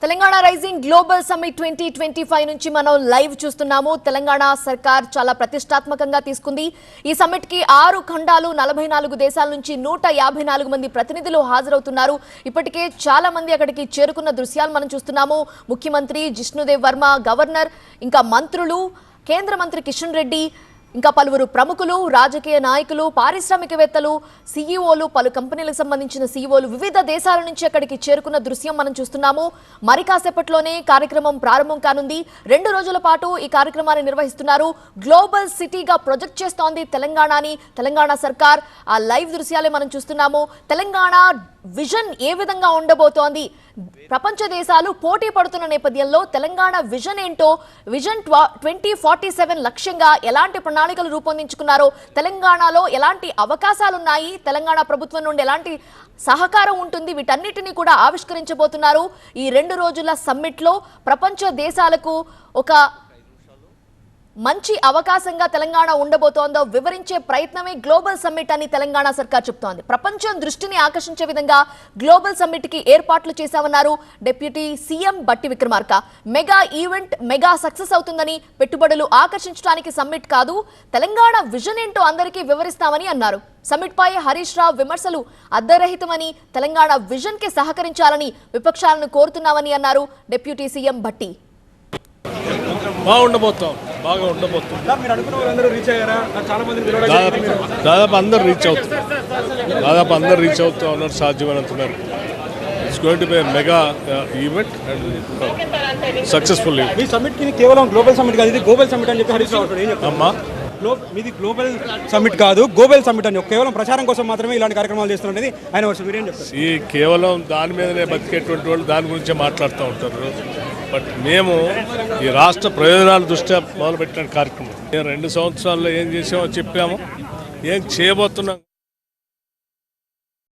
Telangana rising global summit 2025 నుంచి మనం live చూస్తున్నాము. తెలంగాణ సర్కార్ చాలా ప్రతిష్టాత్మకంగా తీసుకుంది. ఈ సమ్మిట్ కి 6 ఖండాలు 44 దేశాల నుంచి 154 మంది ప్రతినిధులు హాజరవుతున్నారు. ఇప్పటికే చాలా మంది అక్కడికి చేరుకున్న దృశ్యాలు మనం చూస్తున్నాము. ముఖ్యమంత్రి జిష్ణుదేవ్ వర్మ, గవర్నర్, ఇంకా మంత్రులు, కేంద్ర మంత్రి కిషన్ రెడ్డి, ఇంకా పలువురు ప్రముఖులు, రాజకీయ నాయకులు, పారిశ్రామికవేత్తలు, సీఈఓలు, పలు కంపెనీలకు సంబంధించిన సీఈఓలు వివిధ దేశాల నుంచి అక్కడికి చేరుకున్న దృశ్యం మనం చూస్తున్నాము. మరి కాసేపట్లోనే కార్యక్రమం ప్రారంభం కానుంది. 2 రోజుల పాటు ఈ కార్యక్రమాన్ని నిర్వహిస్తున్నారు. గ్లోబల్ సిటీగా ప్రొజెక్ట్ చేస్తోంది తెలంగాణని తెలంగాణ సర్కార్. ఆ లైవ్ దృశ్యాలే మనం చూస్తున్నాము. తెలంగాణ విజన్ ఏ విధంగా ఉండబోతోంది, ప్రపంచ దేశాలు పోటీ పడుతున్న నేపథ్యంలో తెలంగాణ విజన్ ఏంటో, విజన్ 2047 లక్ష్యంగా ఎలాంటి ప్రణాళికలు రూపొందించుకున్నారో, తెలంగాణలో ఎలాంటి అవకాశాలున్నాయి, తెలంగాణ ప్రభుత్వం నుండి ఎలాంటి సహకారం ఉంటుంది, వీటన్నిటినీ కూడా ఆవిష్కరించబోతున్నారు. ఈ 2 రోజుల సమ్మిట్లో ప్రపంచ దేశాలకు ఒక మంచి అవకాశంగా తెలంగాణ ఉండబోతోందో వివరించే ప్రయత్నమే గ్లోబల్ సమ్మిట్ అని తెలంగాణ సర్కార్ చెప్తోంది. ప్రపంచం దృష్టిని ఆకర్షించే విధంగా గ్లోబల్ సమ్మిట్ కి ఏర్పాట్లు చేశామన్నారు డిప్యూటీ సీఎం బట్టి Vikramarka. Mega event mega success అవుతుందని, పెట్టుబడులు ఆకర్షించడానికి సమ్మిట్ కాదు, తెలంగాణ విజన్ ఏంటో అందరికీ వివరిస్తామని అన్నారు. సమ్మిట్ పై హరీష్ రావు విమర్శలు అర్ధరహితమని, తెలంగాణ విజన్ కి సహకరించాలని విపక్షాలను కోరుతున్నామని అన్నారు డిప్యూటీ సీఎం బట్టి. బాగా ఉండబోతుంది. దాదాపు అందరు రీచ్ అవుతా ఉన్నారు సాధ్యమైనంతున్నారు. It's going to be mega event and successful event. మీ సమ్మిట్ కి కేవలం గ్లోబల్ సమ్మిట్ కాదు, ఇది గ్లోబల్ సమ్మిట్ అని చెప్పి హరీష్ రావు ఏం చెప్తారు? అమ్మా, మీది గ్లోబల్ సమ్మిట్ కాదు, గ్లోబల్ సమ్మిట్ అని కేవలం ప్రచారం కోసం మాత్రమే ఇలాంటి కార్యక్రమాలు చేస్తున్నది ఆయన వర్షం. మీరేం చెప్తారు? ఈ కేవలం దాని మీదనే బతికేటువంటి వాళ్ళు దాని గురించే మాట్లాడుతూ ఉంటారు. బట్ మేము ఈ రాష్ట్ర ప్రయోజనాల దృష్ట్యా మొదలుపెట్టిన కార్యక్రమం. 2 సంవత్సరాల్లో ఏం చేసామో చెప్పాము, ఏం చేయబోతున్నాం.